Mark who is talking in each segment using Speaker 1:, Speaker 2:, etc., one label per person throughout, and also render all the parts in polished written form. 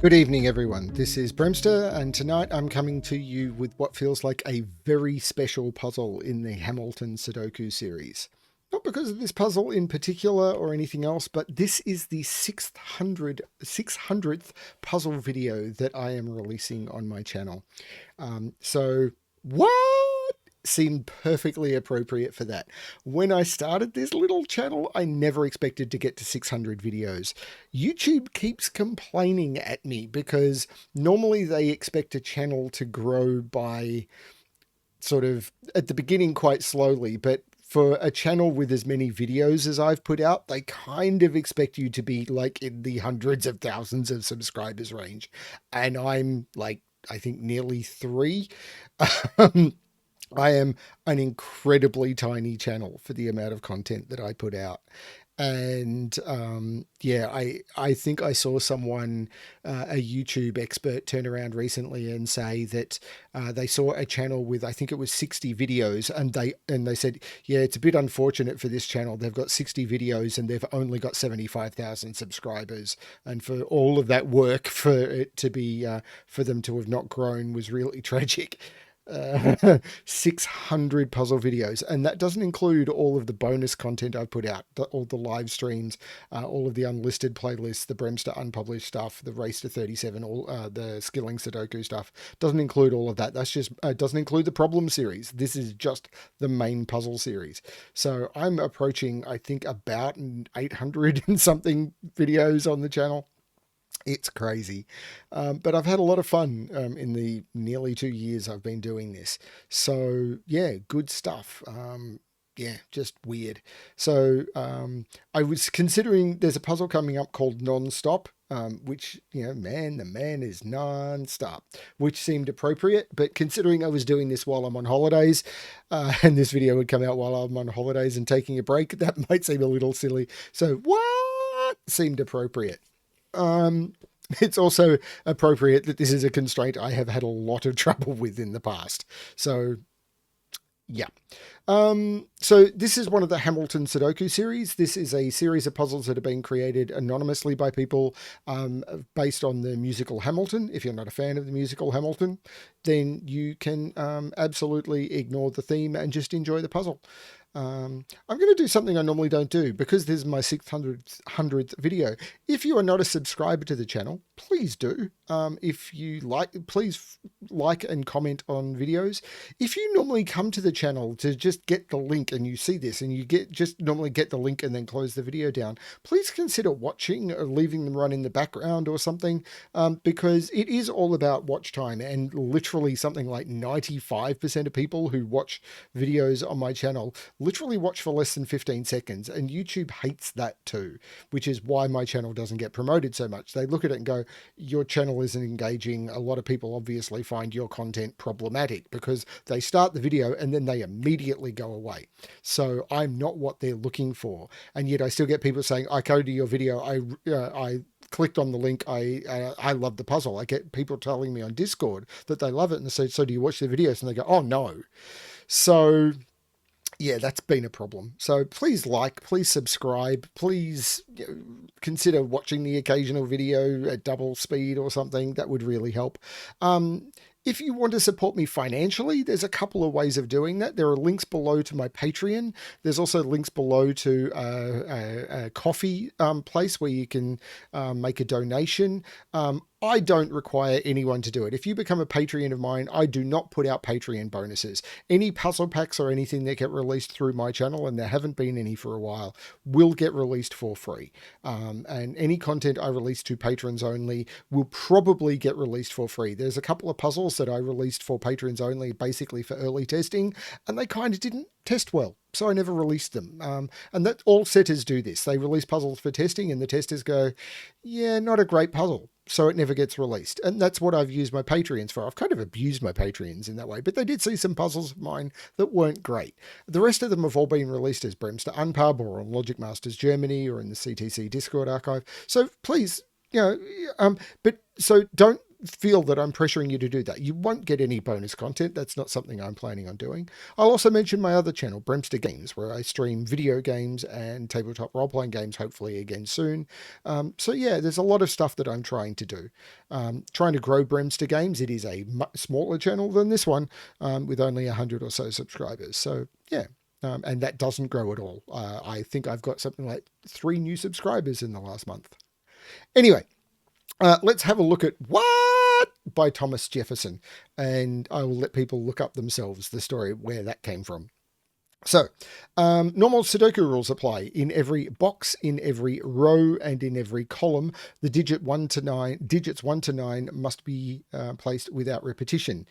Speaker 1: Good evening, everyone. This is BremSter, and tonight I'm coming to you with what feels like a very special puzzle in the Hamilton Sudoku series. Not because of this puzzle in particular or anything else, but this is the 600th puzzle video that I am releasing on my channel. So, what? Seemed perfectly appropriate for that. When I started this little channel, I never expected to get to 600 videos. YouTube keeps complaining at me because normally they expect a channel to grow by sort of at the beginning quite slowly, but for a channel with as many videos as I've put out, they kind of expect you to be like in the hundreds of thousands of subscribers range. And I'm like, I think nearly three. I am an incredibly tiny channel for the amount of content that I put out. And yeah, I think I saw someone, a YouTube expert, turn around recently and say that they saw a channel with, I think it was 60 videos, and they said, yeah, it's a bit unfortunate for this channel. They've got 60 videos and they've only got 75,000 subscribers, and for all of that work for it to be for them to have not grown was really tragic. 600 puzzle videos, and that doesn't include all of the bonus content I've put out, all the live streams, all of the unlisted playlists, the BremSter unpublished stuff, the Race to 37, all the Skilling Sudoku stuff. Doesn't include all of that. That's just doesn't include the problem series. This is just the main puzzle series. So I'm approaching, I think, about 800 and something videos on the channel. It's crazy. But I've had a lot of fun in the nearly 2 years I've been doing this. So, yeah, good stuff. Yeah, just weird. So, I was considering there's a puzzle coming up called Non-Stop, which, man, the man is non-stop, which seemed appropriate. But considering I was doing this while I'm on holidays, and this video would come out while I'm on holidays and taking a break, that might seem a little silly. So, what seemed appropriate? It's also appropriate that this is a constraint I have had a lot of trouble with in the past. So, yeah. So this is one of the Hamilton Sudoku series. This is a series of puzzles that have been created anonymously by people based on the musical Hamilton. If you're not a fan of the musical Hamilton, then you can absolutely ignore the theme and just enjoy the puzzle. I'm going to do something I normally don't do because this is my 600th video. If you are not a subscriber to the channel, please do. If you like, please like and comment on videos. If you normally come to the channel to just get the link and you see this and you just normally get the link and then close the video down, please consider watching or leaving them run in the background or something, because it is all about watch time, and literally something like 95% of people who watch videos on my channel literally watch for less than 15 seconds, and YouTube hates that too, which is why my channel doesn't get promoted so much. They look at it and go, your channel isn't engaging. A lot of people obviously find your content problematic, because they start the video and then they immediately go away. So I'm not what they're looking for, and yet I still get people saying, I go to your video, I clicked on the link, I love the puzzle. I get people telling me on Discord that they love it, and they say, so do you watch the videos? And they go, oh no. So yeah, that's been a problem. So please like, please subscribe, please consider watching the occasional video at double speed or something. That would really help. If you want to support me financially, there's a couple of ways of doing that. There are links below to my Patreon. There's also links below to a coffee place where you can make a donation. I don't require anyone to do it. If you become a Patreon of mine, I do not put out Patreon bonuses. Any puzzle packs or anything that get released through my channel, and there haven't been any for a while, will get released for free. And any content I release to patrons only will probably get released for free. There's a couple of puzzles that I released for patrons only, basically for early testing, and they kind of didn't test well, so I never released them. And that all setters do this. They release puzzles for testing, and the testers go, yeah, not a great puzzle, so it never gets released. And that's what I've used my Patreons for. I've kind of abused my Patreons in that way, but they did see some puzzles of mine that weren't great. The rest of them have all been released as BremSter Unpub or on Logic Masters Germany or in the CTC Discord archive. So please, but so don't feel that I'm pressuring you to do that. You won't get any bonus content. That's not something I'm planning on doing. I'll also mention my other channel, BremSter Games, where I stream video games and tabletop role-playing games, hopefully again soon. So yeah, there's a lot of stuff that I'm trying to do. Trying to grow BremSter Games. It is a much smaller channel than this one, with only 100 or so subscribers. So yeah. And that doesn't grow at all. I think I've got something like 3 new subscribers in the last month. Anyway, let's have a look at Whaaat by Thomas Jefferson. And I will let people look up themselves the story where that came from. So, normal Sudoku rules apply. In every box, in every row, and in every column, the digits 1 to 9 must be placed without repetition.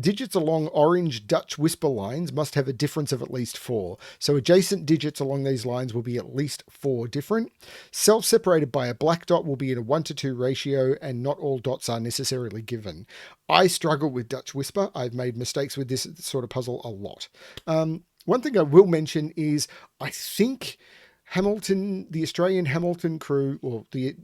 Speaker 1: Digits along orange Dutch whisper lines must have a difference of at least 4. So adjacent digits along these lines will be at least 4 different. Self-separated by a black dot will be in a 1-to-2 ratio, and not all dots are necessarily given. I struggle with Dutch whisper. I've made mistakes with this sort of puzzle a lot. One thing I will mention is I think Hamilton, the Australian Hamilton crew, or the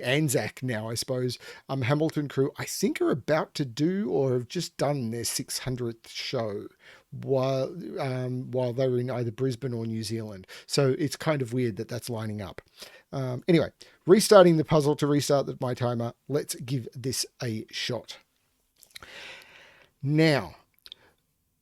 Speaker 1: Anzac now, I suppose, Hamilton crew, I think are about to do or have just done their 600th show while they were in either Brisbane or New Zealand. So it's kind of weird that that's lining up. Anyway, restarting the puzzle to restart my timer. Let's give this a shot. Now,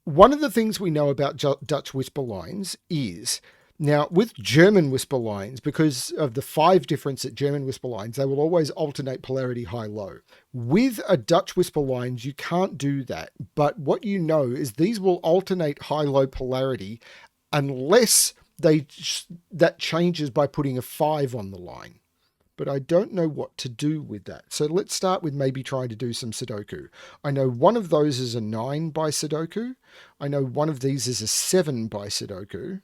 Speaker 1: one of the things we know about Dutch whisper lines is, now, with German whisper lines, because of the 5 difference at German whisper lines, they will always alternate polarity high-low. With a Dutch whisper lines, you can't do that. But what you know is these will alternate high-low polarity unless that changes by putting a 5 on the line. But I don't know what to do with that. So let's start with maybe trying to do some Sudoku. I know one of those is a 9 by Sudoku. I know one of these is a 7 by Sudoku.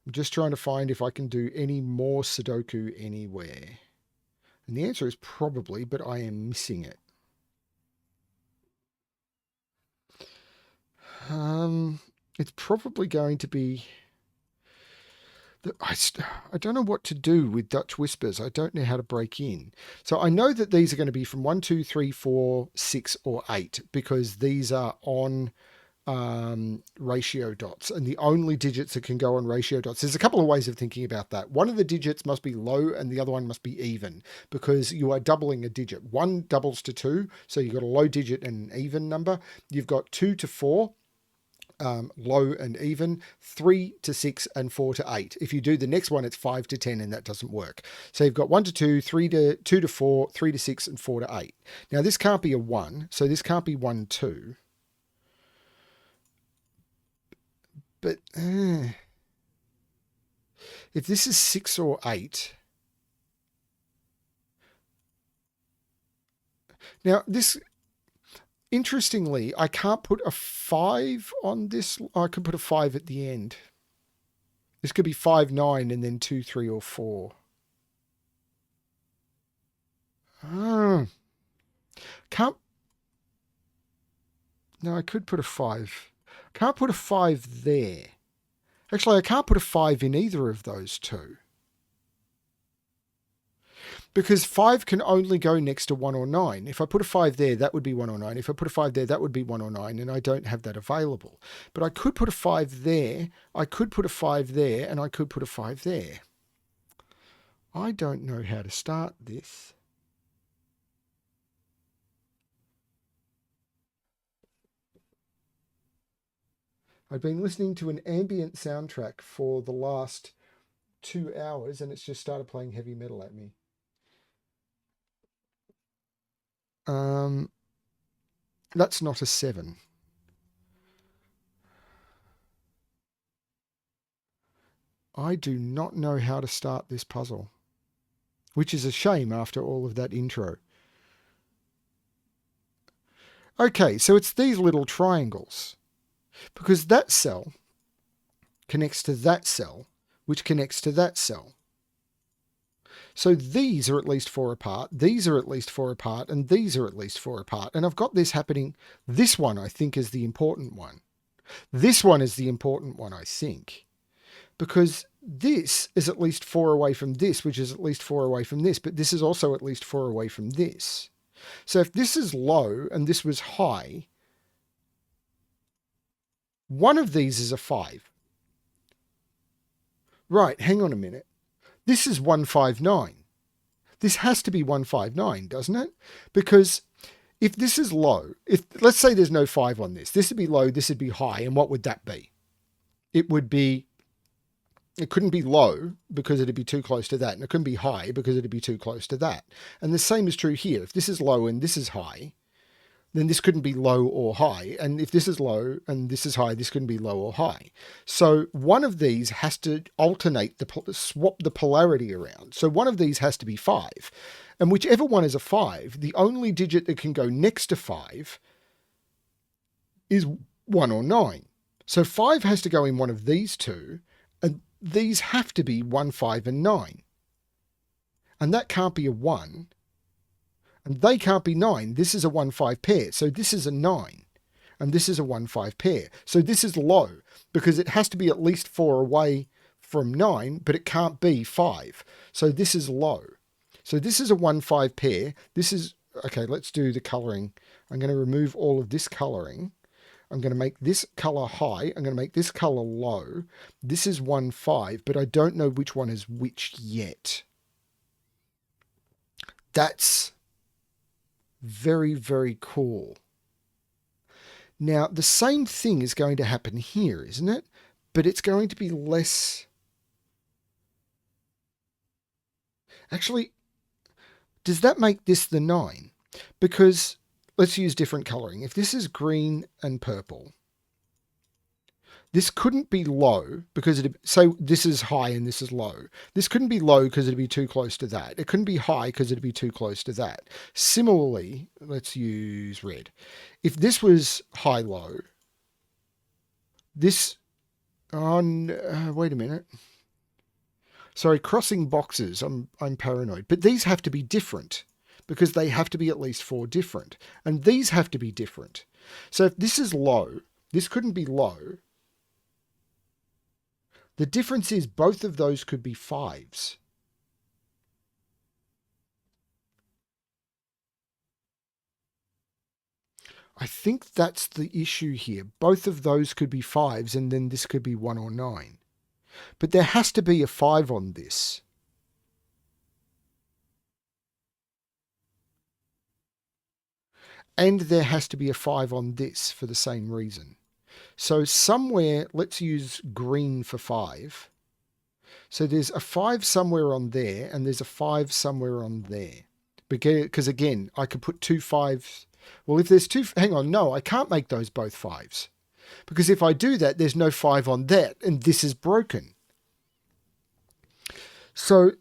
Speaker 1: I'm just trying to find if I can do any more Sudoku anywhere. And the answer is probably, but I am missing it. It's probably going to be... I don't know what to do with Dutch whispers. I don't know how to break in. So I know that these are going to be from 1, 2, 3, 4, 6, or 8, because these are on ratio dots, and the only digits that can go on ratio dots. There's a couple of ways of thinking about that. One of the digits must be low and the other one must be even, because you are doubling a digit. 1 doubles to 2, so you've got a low digit and an even number. You've got 2 to 4, low and even, 3 to 6, and 4 to 8. If you do the next one, it's 5 to 10, and that doesn't work. So you've got 1 to 2, 2 to 4, 3 to 6, and 4 to 8. Now this can't be a 1, so this can't be 1, 2. But if this is 6 or 8, now this, interestingly, I can't put a 5 on this. I can put a 5 at the end. This could be 5, 9, and then 2, 3, or 4. Can't. No, I could put a 5. Can't put a 5 there. Actually, I can't put a 5 in either of those two. Because 5 can only go next to 1 or 9. If I put a 5 there, that would be 1 or 9. If I put a 5 there, that would be 1 or 9, and I don't have that available. But I could put a 5 there, I could put a 5 there, and I could put a 5 there. I don't know how to start this. I've been listening to an ambient soundtrack for the last 2 hours, and it's just started playing heavy metal at me. That's not a 7. I do not know how to start this puzzle, which is a shame after all of that intro. Okay, so it's these little triangles, because that cell connects to that cell, which connects to that cell. So these are at least 4 apart, these are at least 4 apart, and these are at least 4 apart. And I've got this happening. This one, I think, is the important one. This one is the important one, I think, because this is at least 4 away from this, which is at least 4 away from this, but this is also at least 4 away from this. So if this is low and this was high, one of these is a 5. Right, hang on a minute. This is 159. This has to be 159, doesn't it? Because if this is low, if let's say there's no 5 on this would be low, this would be high, and what would that be? It couldn't be low because it'd be too close to that, and it couldn't be high because it'd be too close to that. And the same is true here. If this is low and this is high, then this couldn't be low or high. And if this is low and this is high, this couldn't be low or high. So one of these has to alternate, swap the polarity around. So one of these has to be 5. And whichever one is a 5, the only digit that can go next to 5 is 1 or 9. So 5 has to go in one of these two, and these have to be 1, 5, and 9. And that can't be a 1. And they can't be 9. This is a 1, 5 pair. So this is a 9. And this is a 1, 5 pair. So this is low because it has to be at least 4 away from 9, but it can't be 5. So this is low. So this is a 1, 5 pair. This is, okay, let's do the colouring. I'm going to remove all of this colouring. I'm going to make this colour high. I'm going to make this colour low. This is 1, 5, but I don't know which one is which yet. That's very, very cool. Now, the same thing is going to happen here, isn't it? But it's going to be less. Actually, does that make this the 9? Because let's use different colouring. If this is green and purple, this couldn't be low because so this is high and this is low. This couldn't be low because it'd be too close to that. It couldn't be high because it'd be too close to that. Similarly, let's use red. If this was high-low, this, wait a minute. Sorry, crossing boxes, I'm paranoid. But these have to be different because they have to be at least 4 different. And these have to be different. So if this is low, this couldn't be low. The difference is both of those could be 5s. I think that's the issue here. Both of those could be 5s and then this could be 1 or 9. But there has to be a 5 on this. And there has to be a 5 on this for the same reason. So somewhere, let's use green for 5. So there's a 5 somewhere on there, and there's a 5 somewhere on there. Because again, I could put 2 5s. Well, if there's 2, hang on, no, I can't make those both 5s. Because if I do that, there's no 5 on that, and this is broken. So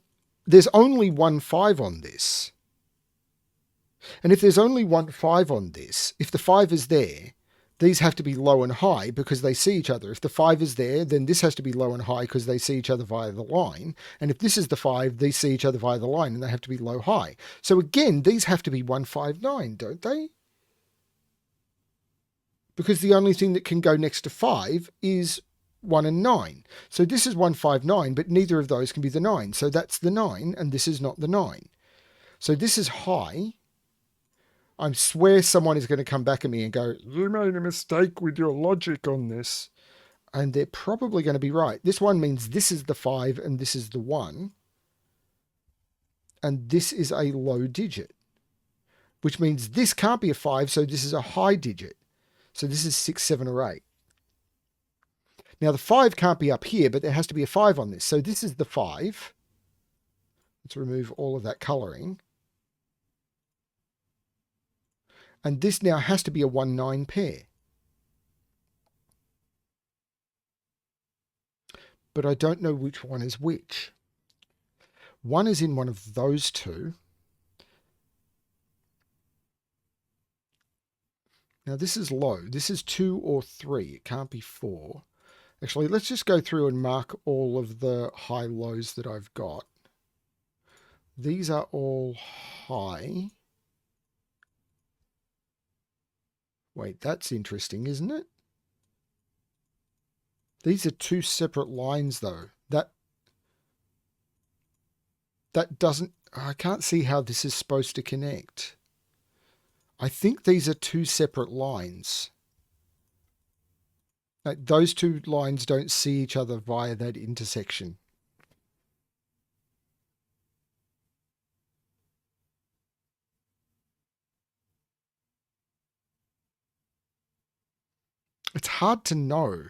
Speaker 1: there's only 1 5 on this. And if there's only 1 5 on this, if the 5 is there, these have to be low and high because they see each other. If the 5 is there, then this has to be low and high because they see each other via the line. And if this is the 5, they see each other via the line and they have to be low high. So again, these have to be 1, 5, 9, don't they? Because the only thing that can go next to 5 is 1 and 9. So this is 1, 5, 9, but neither of those can be the 9. So that's the 9 and this is not the 9. So this is high. I swear someone is going to come back at me and go, you made a mistake with your logic on this. And they're probably going to be right. This one means this is the 5 and this is the 1. And this is a low digit, which means this can't be a 5, so this is a high digit. So this is 6, 7, or 8. Now the 5 can't be up here, but there has to be a 5 on this. So this is the 5. Let's remove all of that colouring. And this now has to be a 1, 9 pair. But I don't know which one is which. One is in one of those two. Now this is low. This is 2 or 3. It can't be 4. Actually, let's just go through and mark all of the high lows that I've got. These are all high. Wait, that's interesting, isn't it? These are 2 separate lines, though. that doesn't, I can't see how this is supposed to connect. I think these are two separate lines. Like, those two lines don't see each other via that intersection. It's hard to know.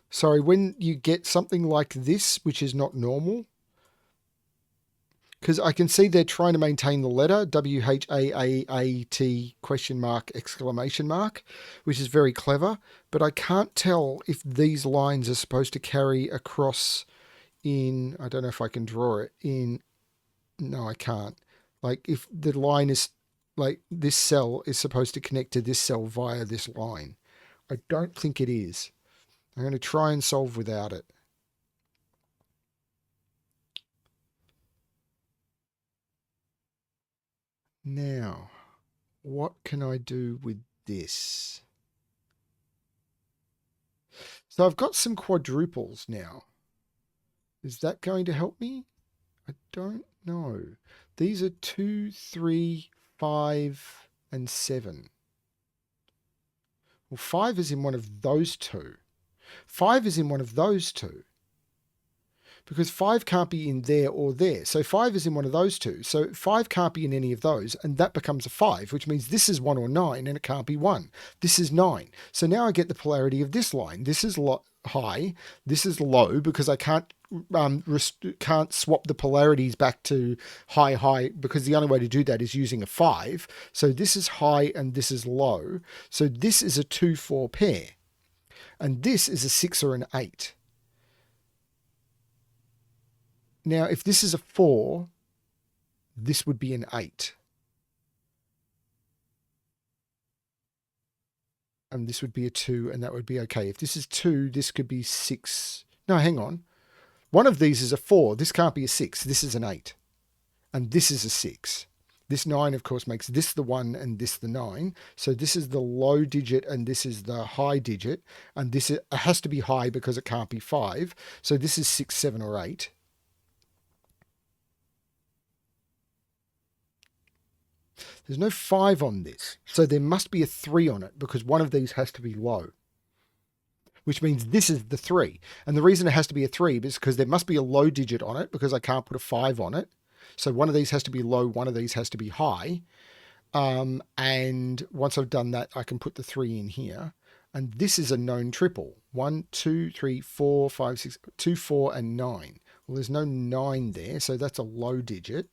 Speaker 1: Sorry, when you get something like this, which is not normal, because I can see they're trying to maintain the letter WHAAAT question mark exclamation mark, which is very clever, but I can't tell if these lines are supposed to carry across in, I don't know if I can draw it in, no, I can't. Like if the line is, like this cell is supposed to connect to this cell via this line. I don't think it is. I'm going to try and solve without it. Now, what can I do with this? So I've got some quadruples now. Is that going to help me? I don't know. These are 2, 3, 5, and 7. Well, 5 is in one of those two. 5 is in one of those two. Because 5 can't be in there or there. So 5 is in one of those two. So 5 can't be in any of those, and that becomes a 5, which means this is 1 or 9, and it can't be 1. This is 9. So now I get the polarity of this line. This is high. This is low, because I can't swap the polarities back to high, because the only way to do that is using a 5. So this is high and this is low. So this is a 2-4 pair. And this is a 6 or an 8. Now, if this is a 4, this would be an 8. And this would be a 2, and that would be okay. If this is 2, this could be 6. No, hang on. One of these is a 4. This can't be a 6. This is an 8. And this is a 6. This 9, of course, makes this the 1 and this the 9. So this is the low digit and this is the high digit. And this has to be high because it can't be 5. So this is 6, 7, or 8. There's no 5 on this. So there must be a 3 on it because one of these has to be low, which means this is the 3. And the reason it has to be a 3 is because there must be a low digit on it because I can't put a 5 on it. So one of these has to be low, one of these has to be high. And once I've done that, I can put the 3 in here. And this is a known triple. 1, 2, 3, 4, 5, 6, 2, 4, and 9. Well, there's no 9 there, so that's a low digit.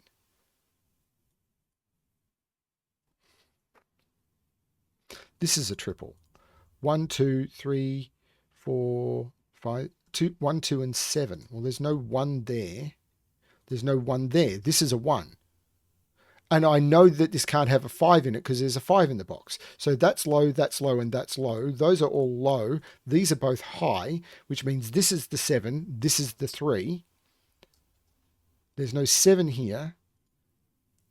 Speaker 1: This is a triple. 1, 2, 3, 4, 5, 2, 1, 2, and 7. Well, there's no 1 there. There's no 1 there. This is a 1. And I know that this can't have a 5 in it because there's a 5 in the box. So that's low, and that's low. Those are all low. These are both high, which means this is the 7, this is the 3. There's no 7 here.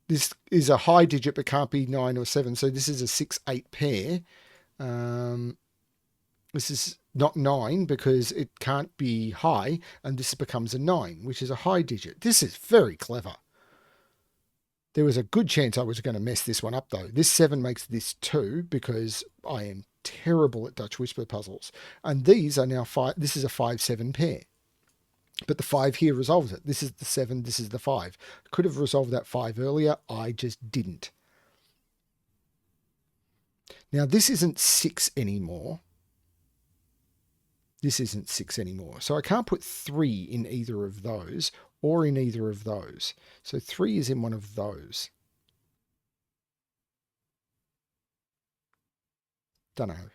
Speaker 1: This is a high digit but can't be 9 or 7. So this is a 6, 8 pair. This is not 9 because it can't be high. And this becomes a 9, which is a high digit. This is very clever. There was a good chance I was going to mess this one up, though. This 7 makes this 2 because I am terrible at Dutch whisper puzzles. And these are now 5. This is a 5, 7 pair. But the 5 here resolves it. This is the 7, this is the 5. Could have resolved that 5 earlier. I just didn't. Now, this isn't 6 anymore. This isn't 6 anymore. So I can't put 3 in either of those or in either of those. So 3 is in one of those. Dunno.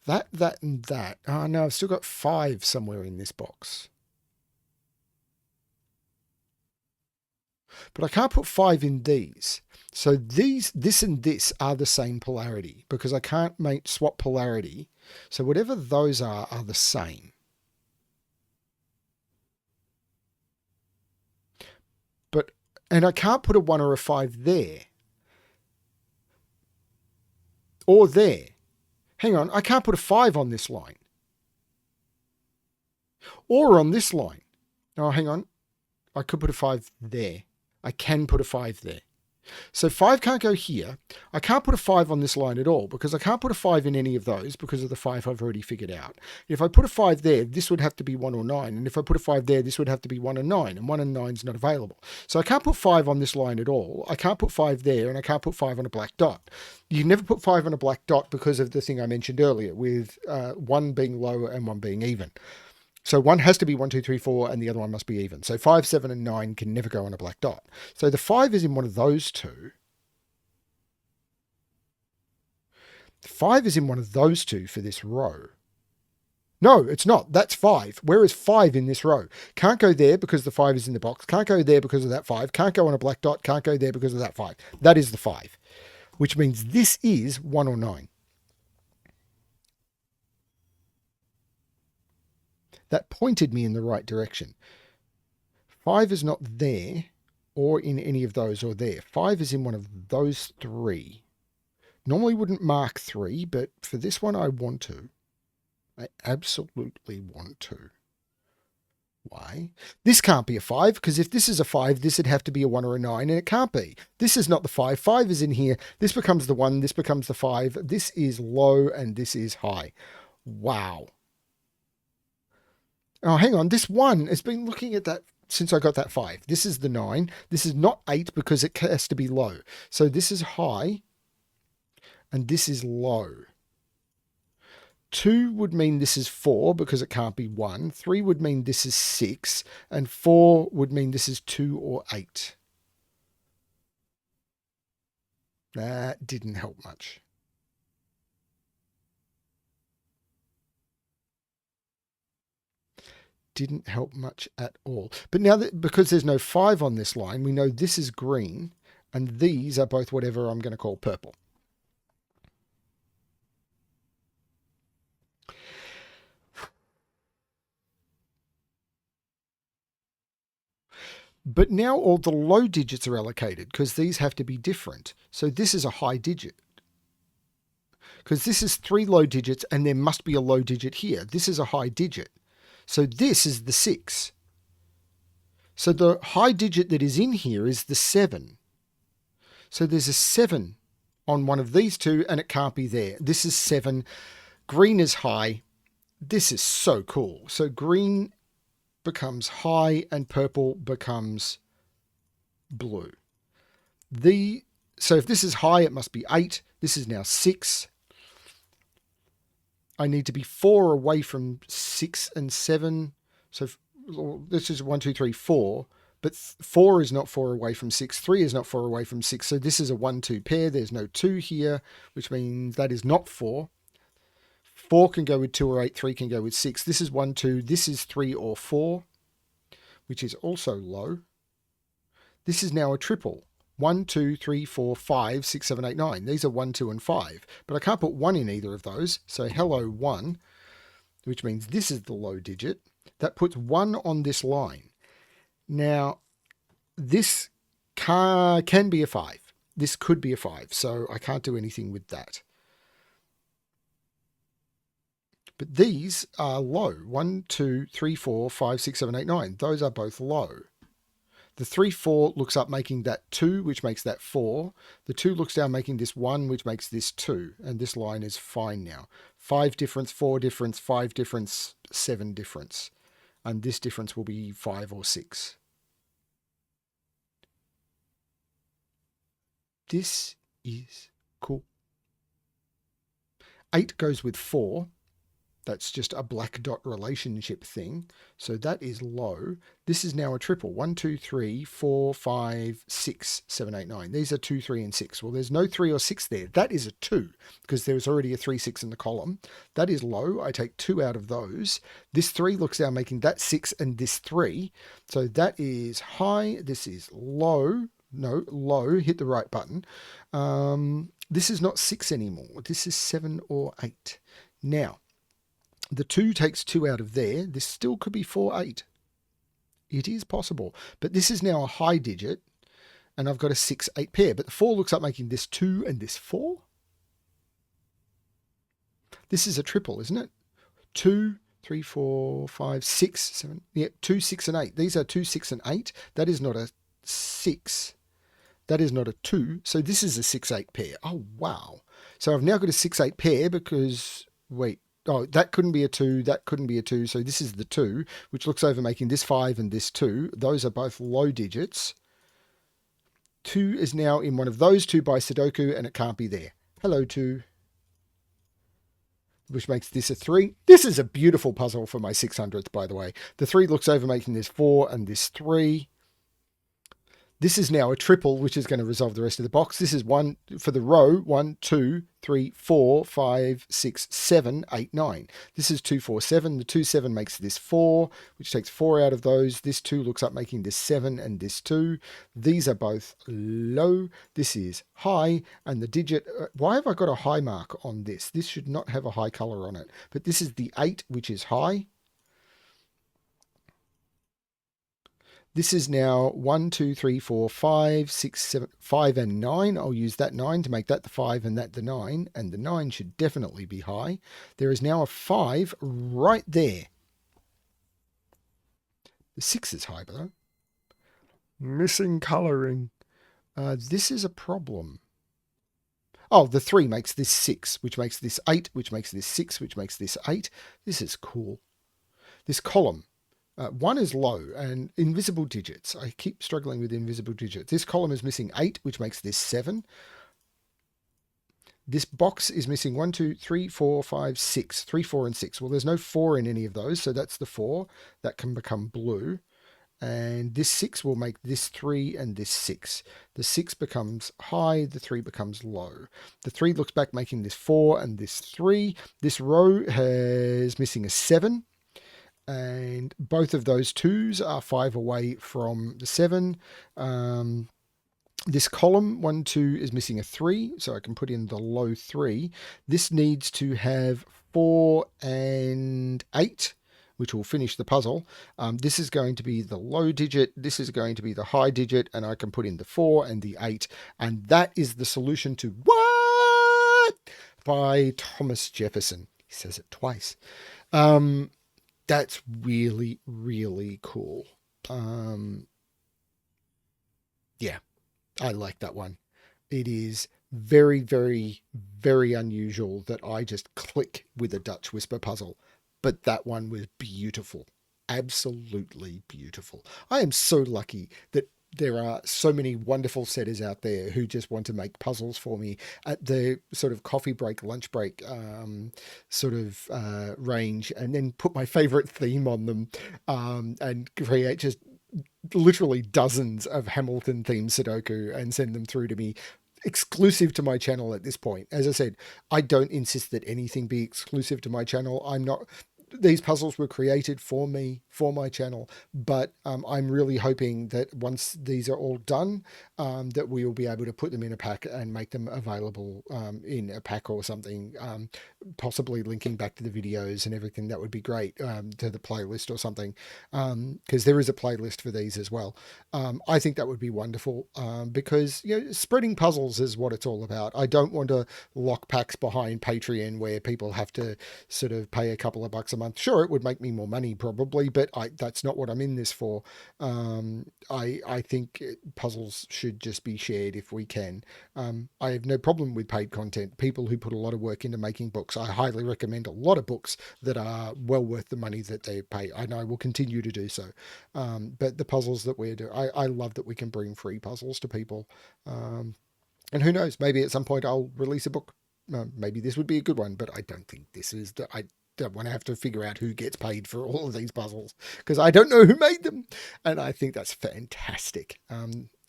Speaker 1: That, and that. Oh, no, I've still got 5 somewhere in this box. But I can't put 5 in these. So this and this are the same polarity because I can't swap polarity. So whatever those are the same. And I can't put a 1 or a 5 there. or there. Hang on, I can't put a 5 on this line. Or on this line. Oh, hang on. I could put a 5 there. I can put a 5 there. So 5 can't go here. I can't put a 5 on this line at all because I can't put a 5 in any of those because of the 5 I've already figured out. If I put a 5 there, this would have to be 1 or 9. And if I put a 5 there, this would have to be 1 and 9. And 1 and 9 is not available. So I can't put 5 on this line at all. I can't put 5 there and I can't put 5 on a black dot. You never put 5 on a black dot because of the thing I mentioned earlier with 1 being low and 1 being even. So one has to be 1, 2, 3, 4, and the other one must be even. So 5, 7, and 9 can never go on a black dot. So the 5 is in one of those two. 5 is in one of those two for this row. No, it's not. That's 5. Where is 5 in this row? Can't go there because the 5 is in the box. Can't go there because of that 5. Can't go on a black dot. Can't go there because of that 5. That is the 5, which means this is 1 or 9. That pointed me in the right direction. 5 is not there or in any of those or there. 5 is in one of those 3. Normally wouldn't mark 3, but for this one I want to. I absolutely want to. Why? This can't be a 5 because if this is a 5, this would have to be a 1 or a 9 and it can't be. This is not the 5. 5 is in here. This becomes the 1. This becomes the 5. This is low and this is high. Wow. Oh, hang on. This 1 has been looking at that since I got that 5. This is the 9. This is not 8 because it has to be low. So this is high and this is low. 2 would mean this is 4 because it can't be 1. 3 would mean this is 6. And 4 would mean this is 2 or 8. That didn't help much. Didn't help much at all. But now that because there's no 5 on this line, we know this is green and these are both whatever I'm going to call purple. But now all the low digits are allocated because these have to be different. So this is a high digit. Because this is 3 low digits and there must be a low digit here. This is a high digit. So this is the 6. So the high digit that is in here is the 7. So there's a 7 on one of these two and it can't be there. This is 7. Green is high. This is so cool. So green becomes high and purple becomes blue. So if this is high, it must be 8. This is now 6. I need to be 4 away from 6 and 7. So this is 1, 2, 3, 4. But 4 is not 4 away from 6. 3 is not 4 away from 6. So this is a 1, 2 pair. There's no 2 here, which means that is not 4. 4 can go with 2 or 8. 3 can go with 6. This is 1, 2. This is 3 or 4, which is also low. This is now a triple. 1, 2, 3, 4, 5, 6, 7, 8, 9. These are 1, 2, and 5. But I can't put 1 in either of those. So hello 1, which means this is the low digit. That puts 1 on this line. Now, this can be a 5. This could be a 5. So I can't do anything with that. But these are low. 1, 2, 3, 4, 5, 6, 7, 8, 9. Those are both low. The 3, 4 looks up making that 2, which makes that 4. The 2 looks down making this 1, which makes this 2. And this line is fine now. 5 difference, 4 difference, 5 difference, 7 difference. And this difference will be 5 or 6. This is cool. 8 goes with 4. That's just a black dot relationship thing. So that is low. This is now a triple. 1, 2, 3, 4, 5, 6, 7, 8, 9. These are 2, 3, and 6. Well, there's no 3 or 6 there. That is a 2 because there's already a 3, 6 in the column. That is low. I take 2 out of those. This 3 looks down making that 6 and this 3. So that is high. This is low. No, low. Hit the right button. This is not 6 anymore. This is 7 or 8. Now, the 2 takes 2 out of there. This still could be 4, 8. It is possible. But this is now a high digit. And I've got a 6, 8 pair. But the 4 looks up making this 2 and this 4. This is a triple, isn't it? 2, 3, 4, 5, 6, 7. Yeah, 2, 6, and 8. These are 2, 6, and 8. That is not a 6. That is not a 2. So this is a 6, 8 pair. Oh, wow. So I've now got a 6, 8 pair because, wait, oh, that couldn't be a 2. That couldn't be a 2. So this is the 2, which looks over making this 5 and this 2. Those are both low digits. 2 is now in one of those two by Sudoku, and it can't be there. Hello, 2. Which makes this a 3. This is a beautiful puzzle for my 600th, by the way. The 3 looks over making this 4 and this 3. This is now a triple, which is going to resolve the rest of the box. This is one for the row. 1, 2, 3, 4, 5, 6, 7, 8, 9. This is 2, 4, 7. The 2, 7 makes this 4, which takes 4 out of those. This 2 looks up making this 7 and this 2. These are both low. This is high. And the digit, why have I got a high mark on this? This should not have a high color on it. But this is the 8, which is high. This is now 1, 2, 3, 4, 5, 6, 7, 5 and 9. I'll use that 9 to make that the 5 and that the 9. And the 9 should definitely be high. There is now a 5 right there. The 6 is high, though. Missing colouring. This is a problem. Oh, the 3 makes this 6, which makes this 8, which makes this 6, which makes this 8. This is cool. This column. 1 is low and invisible digits. I keep struggling with invisible digits. This column is missing 8, which makes this 7. This box is missing 1, 2, 3, 4, 5, 6. 3, 4, and 6. Well, there's no 4 in any of those, so that's the 4. That can become blue. And this 6 will make this 3 and this 6. The 6 becomes high, the 3 becomes low. The 3 looks back making this 4 and this 3. This row is missing a 7. And both of those 2s are 5 away from the 7. This column, 1, 2, is missing a 3, so I can put in the low 3. This needs to have 4 and 8, which will finish the puzzle. This is going to be the low digit, this is going to be the high digit, and I can put in the 4 and the 8. And that is the solution to Whaaat by Thomas Jefferson. He says it twice. That's really, really cool. Yeah, I like that one. It is very, very, very unusual that I just click with a Dutch whisper puzzle. But that one was beautiful. Absolutely beautiful. I am so lucky that there are so many wonderful setters out there who just want to make puzzles for me at the sort of coffee break, lunch break range, and then put my favorite theme on them and create just literally dozens of Hamilton themed Sudoku and send them through to me. Exclusive to my channel at this point. As I said, I don't insist that anything be exclusive to my channel. I'm not. These puzzles were created for me, for my channel, but I'm really hoping that once these are all done, that we will be able to put them in a pack and make them available in a pack or something, possibly linking back to the videos and everything. That would be great, to the playlist or something, because there is a playlist for these as well. I think that would be wonderful, because spreading puzzles is what it's all about. I don't want to lock packs behind Patreon where people have to sort of pay a couple of bucks a month. Sure, it would make me more money probably, but that's not what I'm in this for. I think puzzles should just be shared if we can. I have no problem with paid content. People who put a lot of work into making books, I highly recommend a lot of books that are well worth the money that they pay, and I will continue to do so. But the puzzles that we're doing, I love that we can bring free puzzles to people. And who knows, maybe at some point I'll release a book. Maybe this would be a good one, but I don't think this is I don't want to have to figure out who gets paid for all of these puzzles because I don't know who made them. And I think that's fantastic.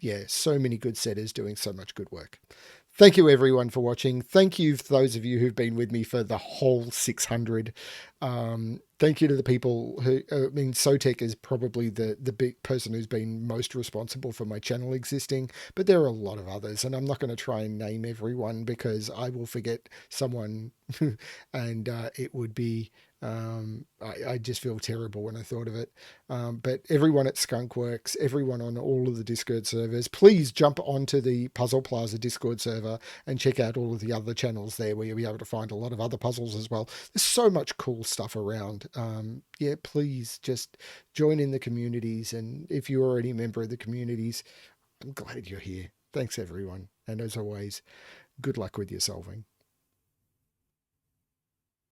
Speaker 1: Yeah, so many good setters doing so much good work. Thank you everyone for watching. Thank you for those of you who've been with me for the whole 600. Thank you to the people who, Sotek is probably the big person who's been most responsible for my channel existing, but there are a lot of others, and I'm not going to try and name everyone because I will forget someone and it would be I just feel terrible when I thought of it. But everyone at Skunkworks, everyone on all of the Discord servers, please jump onto the Puzzle Plaza Discord server and check out all of the other channels there where you'll be able to find a lot of other puzzles as well. There's so much cool stuff around. Yeah, please just join in the communities. And if you're already a member of the communities, I'm glad you're here. Thanks, everyone. And as always, good luck with your solving.